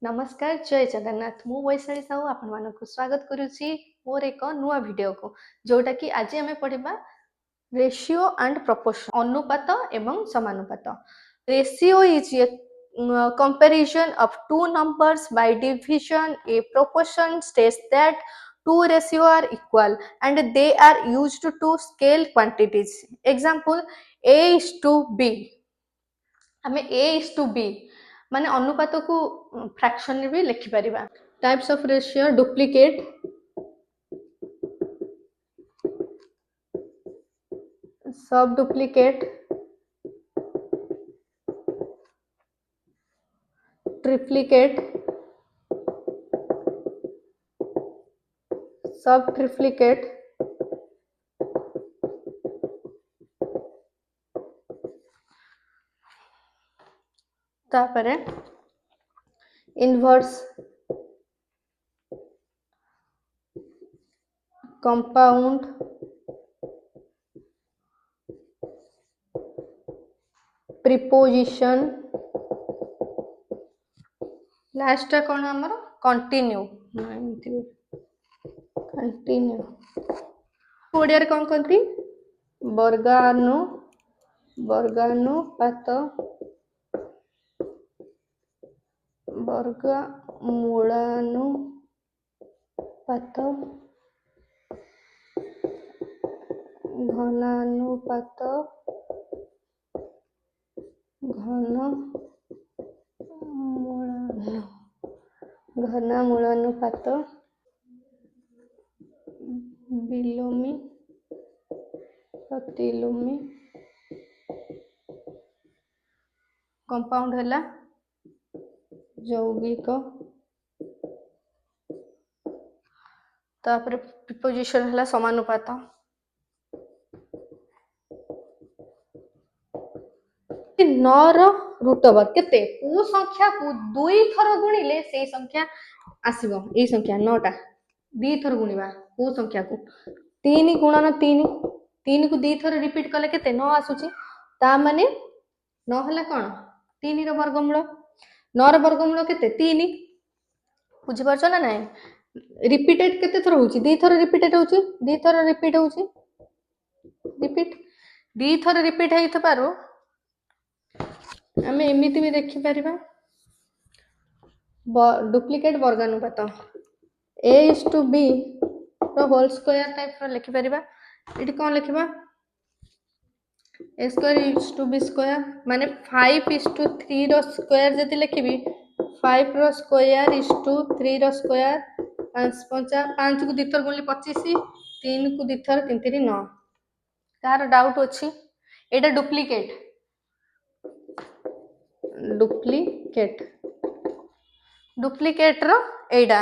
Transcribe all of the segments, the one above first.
नमस्कार जय जगन्नाथ मु वैशाली साहू आपण मानक स्वागत करुच्ची मोर एक नुआ वीडियो को जोटा कि आज आम पढ़ा रेशियो एंड प्रोपोर्शन अनुपात एवं समानुपात। Ratio is a comparison of two numbers by division. A proportion states that two ratio are equal and they are used to scale quantities. Example, A is to B. हमें A is to B माने अनुपात को fraction भी लिखि परिबा। Types of ratio duplicate, सब duplicate, triplicate, सब triplicate, तापरे inverse, compound, preposition, last कौन हमर कंटिन्यू कंटिन्यू ओडिया रे कौन कहती वर्गानुपात वर्गमूलानुपात घनानुपात घनमूलानुपात विलोमी प्रतिलोमी कंपाउंड है यौगिक तापर प्रीपोजिशन है समानुपात नर रूट ओवर केते को संख्या को दुई थर गुणिले से संख्या आसीबो ए संख्या 9टा दी थर गुणिबा को संख्या को 3 गुणन 3 को दी थर रिपीट कले केते 9 आसुची ता माने 9 हला कोन 3 रो वर्गमूल 9 रो वर्गमूल केते 3 बुझि परछ ना नै रिपीटेड केते थर होची दी थर रिपीटेड होची दी थर रिपीट होची रिपीट दी थर रिपीट हेइ थपारो आमे एमिति भी देखि परिबा डुप्लीकेट वर्गानुपात A is to B रो होल स्क्वायर टाइप रो लिखि परिबा इटी कोन लिखिबा A square is to B square माने 5 is to 3 रो स्क्वायर जति लिखिबी 5 रो स्क्वायर is to 3 रो स्क्वायर 5 को दिथर गुणले 25 3 को दिथर 3 3 9 कार डाउट अछि एटा डुप्लीकेट डुप्लीकेट रो एडा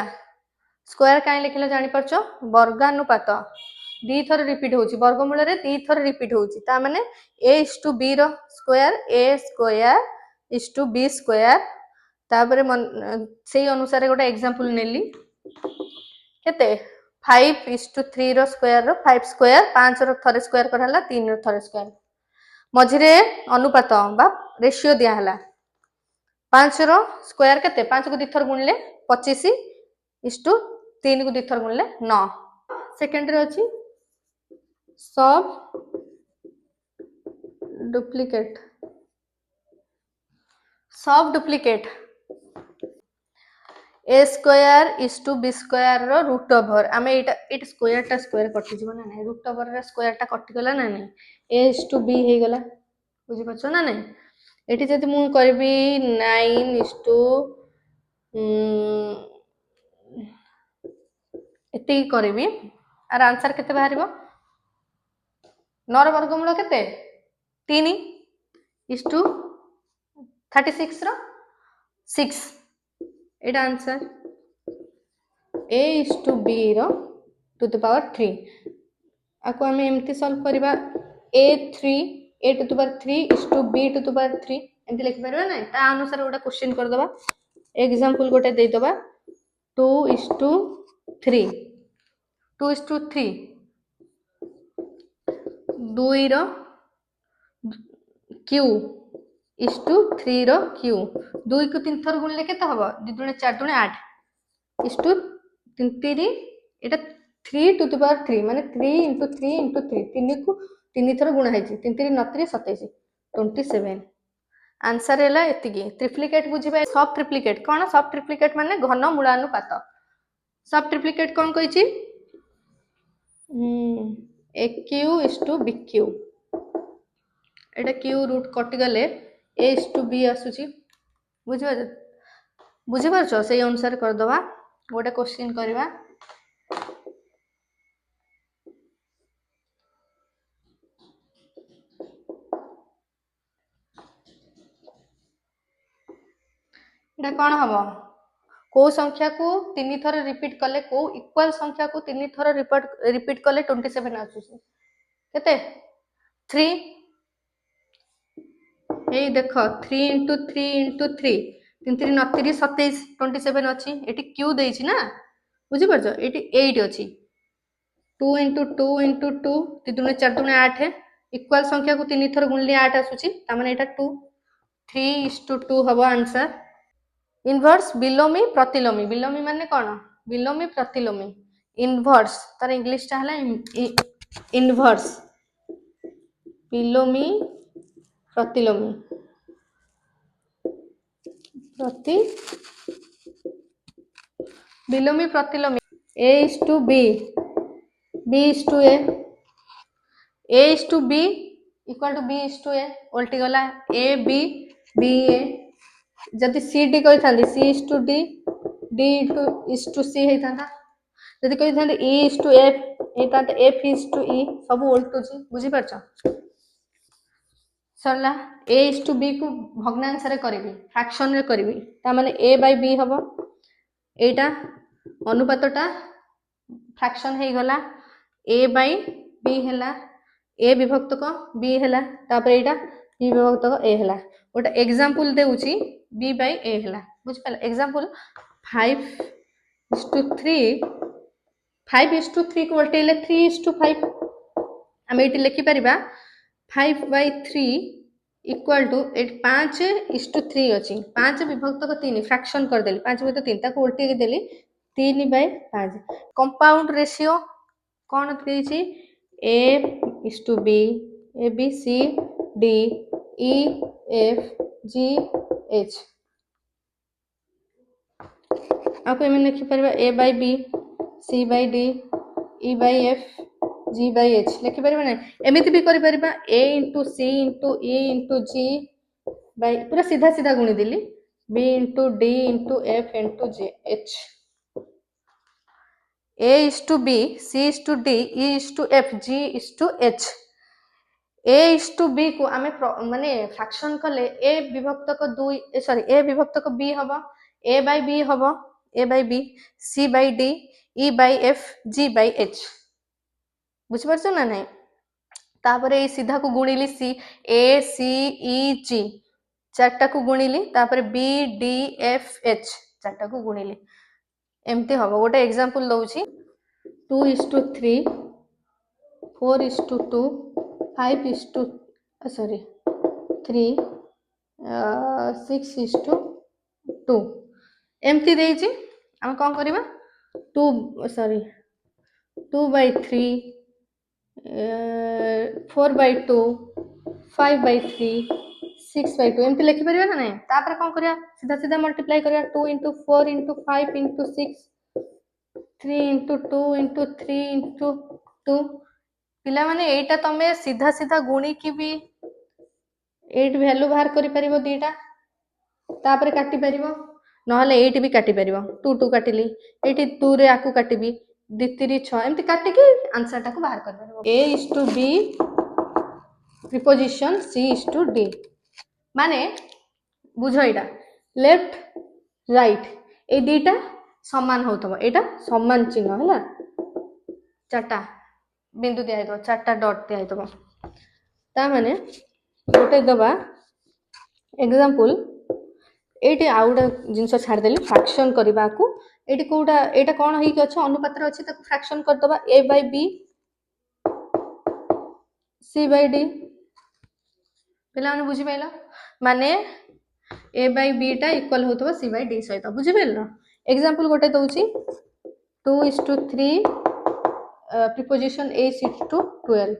स्क्वायर काई लिखले जानि परछो वर्गानुपात दी थर रिपीट होची वर्गमूल रे दी थर रिपीट होची ता माने A is to B रो square A square is to B square तापरे सेही अनुसार गोटे एग्जांपल नेली केते 5 is to 3 रो स्क्वायर रो 5 स्क्वायर 5 रो थरे स्क्वायर करहला 3 रो थरे स्क्वायर मझिरे अनुपात बा रेशियो दिया हला 5 रो स्क्वायर केते 5 को दिथर गुणले 25 is to 3 को दिथर गुणले 9 सेकेंड रे अछि सब duplicate A square is to B square रो रूट ओवर आमे एटा स्क्वायर टा स्क्वायर कटि जबो ना नै रूट ओवर रे स्क्वायर टा कटि गला ना नै A is to B हे गला बुझि पछो ना नै एठी जति मु करबी 9 is to एति करबी आर आंसर केते बाहरिबो 9 रो वर्गमूल केते 3 is to 36 रो 6 एटा answer A is to B रो टू द पावर 3 आको हमें एमती सॉल्व करबा A3 A to the power 3 is to B to the power 3 एमती लिख परबा नै ता अनुसार गोटा क्वेश्चन कर दबा एग्जांपल गोटे दे दबा 2 is to 3 2 is to 3 2 रो Q इज टू 3 रो क्यू 2 को 3 थर गुणिले केते हबो 2 दुणे 4 दुणे 8 is to 3 Etah 3 to the power 3 माने 3 into 3 into 3 3 को 3 थर गुणा है 3 3 9 27 27 आंसर है एतिकी ट्रिप्लिकेट बुझिबा सब ट्रिप्लिकेट कोन सब ट्रिप्लिकेट माने घन मूलानुपात सब ट्रिप्लिकेट कोन कहिछि a cube is to b cube एटा क्यू रूट कटि गले ए इज टू बी आसुची बुझि पारछो सेही अनुसार कर दवा गोटे क्वेश्चन करबा एटा कोन हबो को संख्या को 3 थर रिपीट कले को इक्वल संख्या को 3 थर रिपीट कले 27 आसुची केते 3 ए देखो 3 into 3 into 3 3 3 9 27 27 अछि एटी क्यू देछि ना बुझि परछो एटी 8 अछि 2 into 2 into 2 3 दुने 4 दुने 8 इक्वल संख्या को 3 थर गुणले 8 आसुची ता माने एटा 2 3:2 हबो आंसर इनवर्स बिलोमी प्रतिलोमी माने कोन बिलोमी प्रतिलोमी इनवर्स तार इंग्लिश ता हला inverse बिलोमी प्रतिलोमी बिलोमी प्रतिलोमी a is to b b is to a is to b equal to b is to a उल्टी गला a b b a जदि c d कहि थांदी c is to d d is to c हे थांदा जदि कहि थांदी e is to f hey थांदा f is to e सब उल्टो छी बुझी परछ सरला a is to b को भग्नांश रे करबी फ्रैक्शन रे करबी ता माने a by b हबो एटा अनुपातटा फ्रैक्शन हे गला a by b हैला a विभक्त को b हैला तापर एटा b विभक्त को a हैला ओटा एग्जांपल देउची b by a हैला बुझ पाला एग्जांपल 5:3 5:3 को उल्टेले 3:5 हम एटी लिखि परिबा 5/3 इक्वल टू 5:3 अछि 5 विभक्त को 3 फ्रैक्शन कर देली 5 विभक्त 3 ताको उल्टी के देली 3/5 कंपाउंड रेशियो कोन देछि a is to b a b c d e f g h आप एमे लिखि परबा a by b c by d e by f g by h लिखि परबा नै एमिति भी करि परबा a into c into e into g by पूरा सीधा सीधा गुणी देली b into d into f into g h a is to b c is to d e is to f g is to h a is to b को आमे माने fraction कले a विभक्त को 2 सॉरी a विभक्त को b हबो a by b हबो a by b c by d e by f g by h बुझ परछ ना नै तापरे ए सीधा को गुणिली c a c e g चारटा को गुणिली तापरे b d f h चारटा को गुणिली एमती हबो गोटे एग्जांपल दउची 2:3 4:2 5:2 सॉरी 3 6:2 एमती देइची हम कोन करबा 2 सॉरी 2/3 4/2 5/3 6/2 एमती लिखि परिबा ना नै तापर कोन करिया सीधा सीधा मल्टीप्लाई करिया 2 into 4 into 5 into 6 3 into 2 into 3 into 2 पिला माने एटा तमे सीधा सीधा गुणी की भी 8 वैल्यू बाहर करि परिबो दीटा तापर काटी परिबो नहले 8 भी काटी परिबो 2 2 काटिली एटी 2 रे आकु काटिबी 2 3 6 एमती काटी के आंसर टाको बाहर कर परिबो a is to b preposition c is to d माने बुझो एटा लेफ्ट राइट ए दीटा समान होतबो एटा समान चिन्ह हला चारटा बिंदु दिया हेतबो चारटा डॉट दिया हेतबो ता माने गोटे दबा एग्जांपल एटी आउडा जिंस छाड़ देली फ्रैक्शन करबा को एटी कोडा एटा कोन होई के अछि अनुपात रे अछि ताको फ्रैक्शन कर दबा a by b c by d पिला माने बुझी पाइला माने a by b टा इक्वल होतबो c by d सहित बुझी पाइल एग्जांपल गोटे दउची 2:3 preposition a is to 12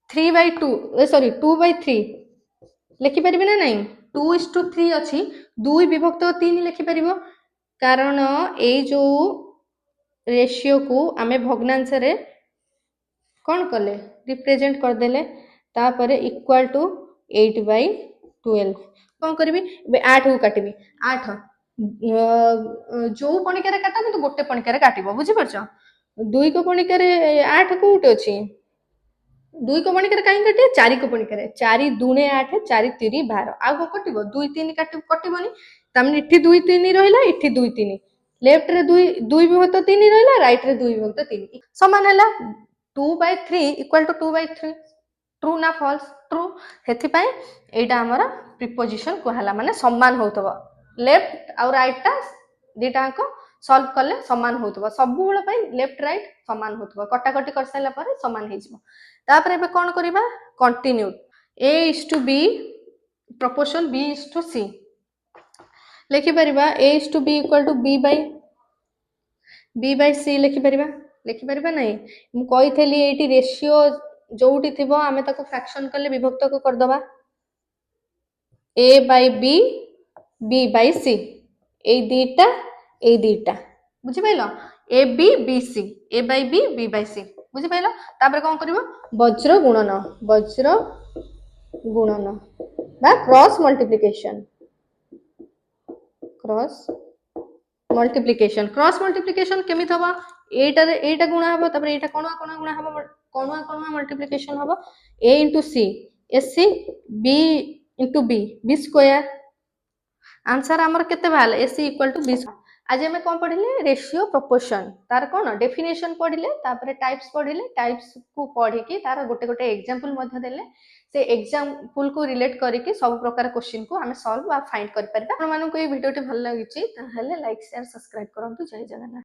3/2 sorry 2/3 लिखि परिबे ना नहीं 2:3 अछि 2 विभक्त 3 लिखि परिबो कारण ए जो रेशियो को आमे भग्नांश रे कौन कले रिप्रेजेंट कर देले तापरे इक्वल टू 8/12 कौन करबी 8 को काटिबी 8 जो पणिका रे काटा तो गोटे पणिका रे काटिबो बुझी परछ 2 को पणिका रे 8 को उठे अछि 2 को पणिका रे काई काटे 4 को पणिका रे 4 2 8 4 3 12 आ को कटिबो 2 3 काटि कटिबोनी तामने इठी 2 3 रहिला इठी 2 3 लेफ्ट रे 2 2 विभक्त 3 रहिला राइट रे 2 विभक्त 3 समान हला 2/3 इक्वल टू 2/3 ट्रू ना फॉल्स ट्रू हेथि पई एटा हमर प्रीपोजिशन कहला माने समान होतबो लेफ्ट और राइट टा दीटा को सॉल्व करले समान होतबो सब बेला पई लेफ्ट राइट समान होतबो कटा कटी कर साइला पर समान हे जिवो तापर एबे कोन करिबा continue a is to b proportion b is to c लिखि परिबा a is to b equal to b by c लिखि परिबा नहीं मु कहिथेली एटी रेशियो जोउटी थिबो आमे ताको फ्रैक्शन करले विभक्त को कर दबा a by b by c ए दीटा बुझि pilo a b c a by b by c बुझि पाइलो तापर कोन करबो वज्र गुणन बा क्रॉस मल्टीप्लिकेशन केमित हबो एटा गुणा हबो तापर एटा कोन गुणा हबो कोन मल्टीप्लिकेशन हबो a into c ac b into b square answer हमर केते भाल ac इक्वल टू b आज हमें कौन पढ़िले रेशियो प्रोपोर्शन तार कौन डेफिनेशन पढ़िले तापर टाइप्स पढ़िले टाइप्स को पढ़ी की तार गोटे गोटे एग्जांपल मध्य देले से एग्जांपल को रिलेट करिके सब प्रकार क्वेश्चन को हमें सॉल्व आ फाइंड कर परबा अपन मानको ए वीडियोटी भल लागिछि ताहले लाइक शेयर सब्सक्राइब करंतु जय जगन्नाथ।